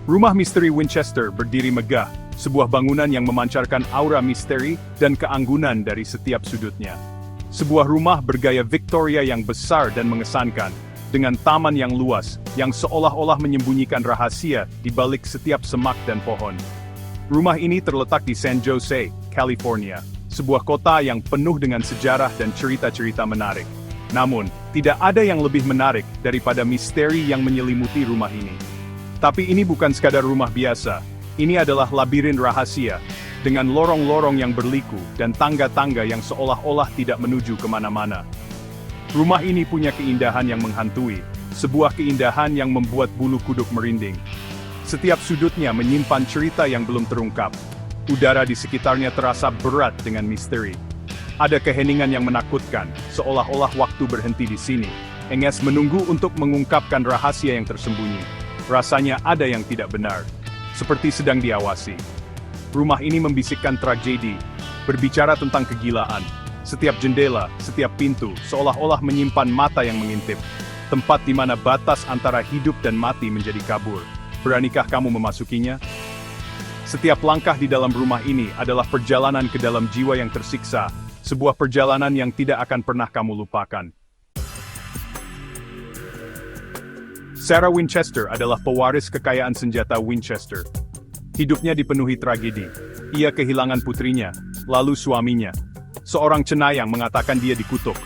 Rumah misteri Winchester berdiri megah, sebuah bangunan yang memancarkan aura misteri dan keanggunan dari setiap sudutnya. Sebuah rumah bergaya Victoria yang besar dan mengesankan, dengan taman yang luas, yang seolah-olah menyembunyikan rahasia di balik setiap semak dan pohon. Rumah ini terletak di San Jose, California, sebuah kota yang penuh dengan sejarah dan cerita-cerita menarik. Namun, tidak ada yang lebih menarik daripada misteri yang menyelimuti rumah ini. Tapi ini bukan sekadar rumah biasa, ini adalah labirin rahasia, dengan lorong-lorong yang berliku dan tangga-tangga yang seolah-olah tidak menuju kemana-mana. Rumah ini punya keindahan yang menghantui, sebuah keindahan yang membuat bulu kuduk merinding. Setiap sudutnya menyimpan cerita yang belum terungkap. Udara di sekitarnya terasa berat dengan misteri. Ada keheningan yang menakutkan, seolah-olah waktu berhenti di sini. Enges menunggu untuk mengungkapkan rahasia yang tersembunyi. Rasanya ada yang tidak benar, seperti sedang diawasi. Rumah ini membisikkan tragedi, berbicara tentang kegilaan. Setiap jendela, setiap pintu, seolah-olah menyimpan mata yang mengintip. Tempat di mana batas antara hidup dan mati menjadi kabur. Beranikah kamu memasukinya? Setiap langkah di dalam rumah ini adalah perjalanan ke dalam jiwa yang tersiksa, sebuah perjalanan yang tidak akan pernah kamu lupakan. Sarah Winchester adalah pewaris kekayaan senjata Winchester. Hidupnya dipenuhi tragedi. Ia kehilangan putrinya, lalu suaminya. Seorang cenayang mengatakan dia dikutuk.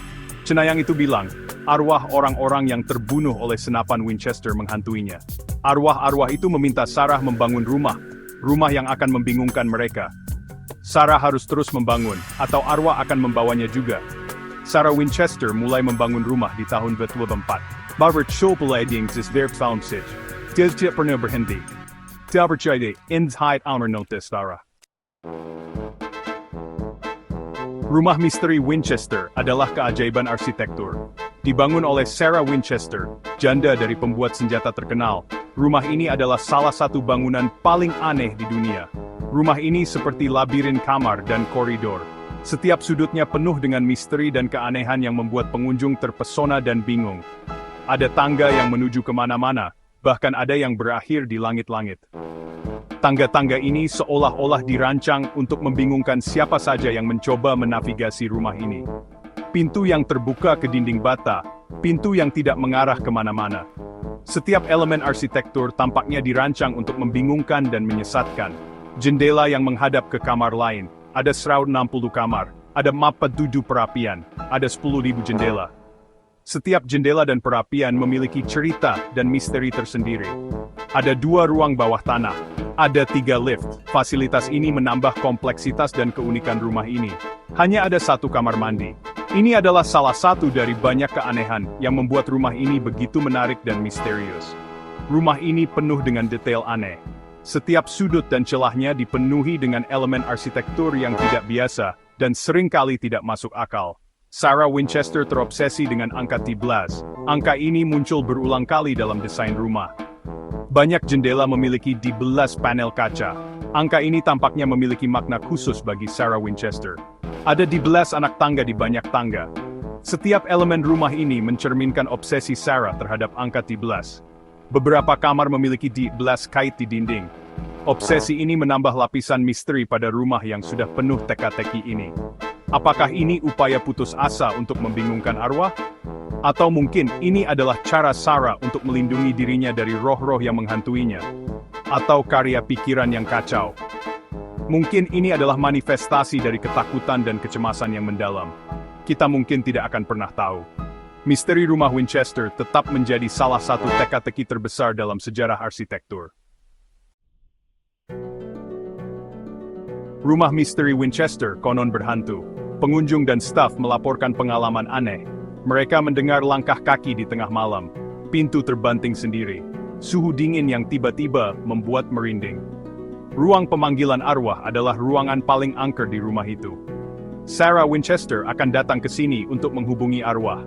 Cenayang itu bilang, arwah orang-orang yang terbunuh oleh senapan Winchester menghantuinya. Arwah-arwah itu meminta Sarah membangun rumah yang akan membingungkan mereka. Sarah harus terus membangun, atau arwah akan membawanya juga. Sarah Winchester mulai membangun rumah di tahun 2004. Barbara Chopin is their found sich. Dia tidak pernah berhenti. Dia percaya inside honor notice Sarah. Rumah misteri Winchester adalah keajaiban arsitektur. Dibangun oleh Sarah Winchester, janda dari pembuat senjata terkenal, rumah ini adalah salah satu bangunan paling aneh di dunia. Rumah ini seperti labirin kamar dan koridor. Setiap sudutnya penuh dengan misteri dan keanehan yang membuat pengunjung terpesona dan bingung. Ada tangga yang menuju kemana-mana, bahkan ada yang berakhir di langit-langit. Tangga-tangga ini seolah-olah dirancang untuk membingungkan siapa saja yang mencoba menavigasi rumah ini. Pintu yang terbuka ke dinding bata, pintu yang tidak mengarah kemana-mana. Setiap elemen arsitektur tampaknya dirancang untuk membingungkan dan menyesatkan. Jendela yang menghadap ke kamar lain, ada 160 kamar, ada mapa tujuh perapian, ada 10.000 jendela. Setiap jendela dan perapian memiliki cerita dan misteri tersendiri. Ada 2 ruang bawah tanah, ada 3 lift. Fasilitas ini menambah kompleksitas dan keunikan rumah ini. Hanya ada 1 kamar mandi. Ini adalah salah satu dari banyak keanehan yang membuat rumah ini begitu menarik dan misterius. Rumah ini penuh dengan detail aneh. Setiap sudut dan celahnya dipenuhi dengan elemen arsitektur yang tidak biasa dan seringkali tidak masuk akal. Sarah Winchester terobsesi dengan angka 13. Angka ini muncul berulang kali dalam desain rumah. Banyak jendela memiliki 12 panel kaca. Angka ini tampaknya memiliki makna khusus bagi Sarah Winchester. Ada 12 anak tangga di banyak tangga. Setiap elemen rumah ini mencerminkan obsesi Sarah terhadap angka 13. Beberapa kamar memiliki 12 kait di dinding. Obsesi ini menambah lapisan misteri pada rumah yang sudah penuh teka-teki ini. Apakah ini upaya putus asa untuk membingungkan arwah? Atau mungkin ini adalah cara Sarah untuk melindungi dirinya dari roh-roh yang menghantuinya? Atau karya pikiran yang kacau? Mungkin ini adalah manifestasi dari ketakutan dan kecemasan yang mendalam. Kita mungkin tidak akan pernah tahu. Misteri rumah Winchester tetap menjadi salah satu teka-teki terbesar dalam sejarah arsitektur. Rumah misteri Winchester konon berhantu. Pengunjung dan staf melaporkan pengalaman aneh. Mereka mendengar langkah kaki di tengah malam. Pintu terbanting sendiri. Suhu dingin yang tiba-tiba membuat merinding. Ruang pemanggilan arwah adalah ruangan paling angker di rumah itu. Sarah Winchester akan datang ke sini untuk menghubungi arwah.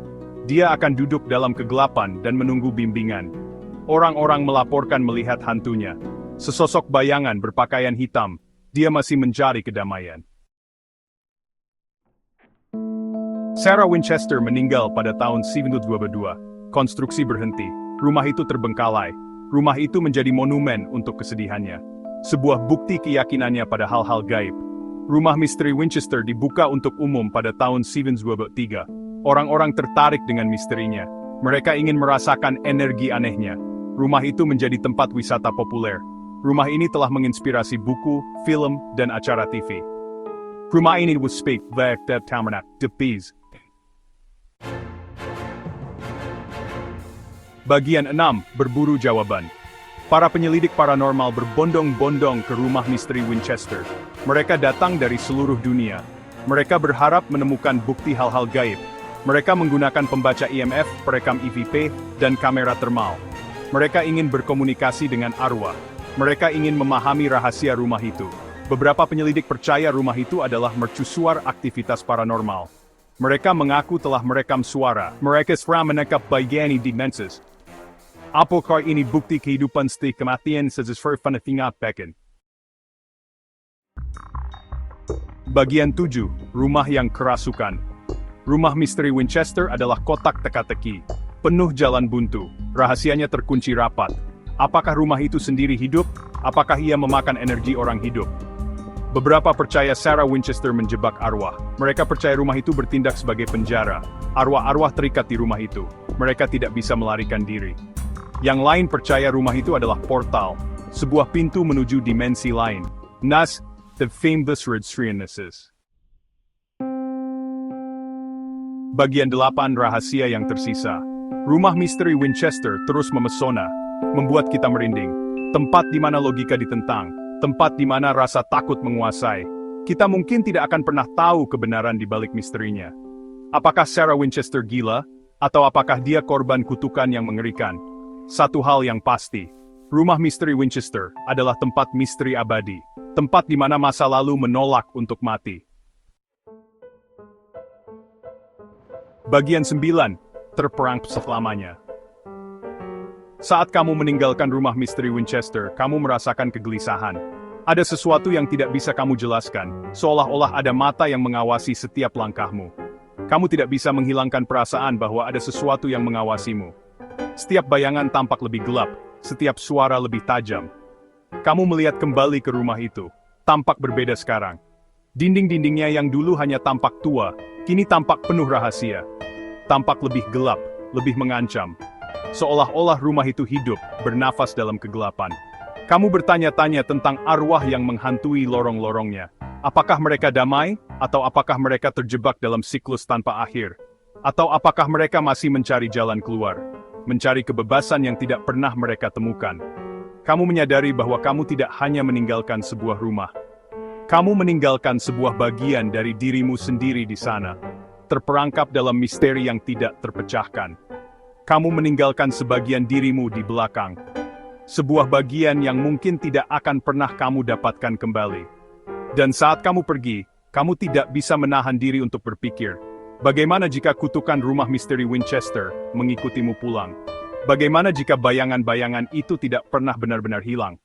Dia akan duduk dalam kegelapan dan menunggu bimbingan. Orang-orang melaporkan melihat hantunya. Sesosok bayangan berpakaian hitam. Dia masih mencari kedamaian. Sarah Winchester meninggal pada tahun 1922. Konstruksi berhenti. Rumah itu terbengkalai. Rumah itu menjadi monumen untuk kesedihannya. Sebuah bukti keyakinannya pada hal-hal gaib. Rumah misteri Winchester dibuka untuk umum pada tahun 1923. Orang-orang tertarik dengan misterinya. Mereka ingin merasakan energi anehnya. Rumah itu menjadi tempat wisata populer. Rumah ini telah menginspirasi buku, film, dan acara TV. Rumah ini was speak back the Tamernak, the Peas. Bagian 6. Berburu jawaban. Para penyelidik paranormal berbondong-bondong ke rumah misteri Winchester. Mereka datang dari seluruh dunia. Mereka berharap menemukan bukti hal-hal gaib. Mereka menggunakan pembaca EMF, perekam EVP, dan kamera termal. Mereka ingin berkomunikasi dengan arwah. Mereka ingin memahami rahasia rumah itu. Beberapa penyelidik percaya rumah itu adalah mercusuar aktivitas paranormal. Mereka mengaku telah merekam suara. Mereka seram menangkap bagian dimensis. Apakah ini bukti kehidupan setelah kematian sesuai penelitian Becken? Bagian 7. Rumah yang kerasukan. Rumah misteri Winchester adalah kotak teka-teki. Penuh jalan buntu. Rahasianya terkunci rapat. Apakah rumah itu sendiri hidup? Apakah ia memakan energi orang hidup? Beberapa percaya Sarah Winchester menjebak arwah. Mereka percaya rumah itu bertindak sebagai penjara. Arwah-arwah terikat di rumah itu. Mereka tidak bisa melarikan diri. Yang lain percaya rumah itu adalah portal. Sebuah pintu menuju dimensi lain. Nas, the famous Redstrianesis. Bagian 8. Rahasia yang tersisa. Rumah misteri Winchester terus memesona. Membuat kita merinding. Tempat di mana logika ditentang. Tempat di mana rasa takut menguasai. Kita mungkin tidak akan pernah tahu kebenaran di balik misterinya. Apakah Sarah Winchester gila? Atau apakah dia korban kutukan yang mengerikan? Satu hal yang pasti. Rumah misteri Winchester adalah tempat misteri abadi. Tempat di mana masa lalu menolak untuk mati. Bagian 9. Terperangkap selamanya. Saat kamu meninggalkan rumah misteri Winchester, kamu merasakan kegelisahan. Ada sesuatu yang tidak bisa kamu jelaskan, seolah-olah ada mata yang mengawasi setiap langkahmu. Kamu tidak bisa menghilangkan perasaan bahwa ada sesuatu yang mengawasimu. Setiap bayangan tampak lebih gelap, setiap suara lebih tajam. Kamu melihat kembali ke rumah itu, tampak berbeda sekarang. Dinding-dindingnya yang dulu hanya tampak tua, kini tampak penuh rahasia. Tampak lebih gelap, lebih mengancam. Seolah-olah rumah itu hidup, bernafas dalam kegelapan. Kamu bertanya-tanya tentang arwah yang menghantui lorong-lorongnya. Apakah mereka damai? Atau apakah mereka terjebak dalam siklus tanpa akhir? Atau apakah mereka masih mencari jalan keluar? Mencari kebebasan yang tidak pernah mereka temukan. Kamu menyadari bahwa kamu tidak hanya meninggalkan sebuah rumah. Kamu meninggalkan sebuah bagian dari dirimu sendiri di sana. Terperangkap dalam misteri yang tidak terpecahkan. Kamu meninggalkan sebagian dirimu di belakang. Sebuah bagian yang mungkin tidak akan pernah kamu dapatkan kembali. Dan saat kamu pergi, kamu tidak bisa menahan diri untuk berpikir, bagaimana jika kutukan rumah misteri Winchester mengikutimu pulang? Bagaimana jika bayangan-bayangan itu tidak pernah benar-benar hilang?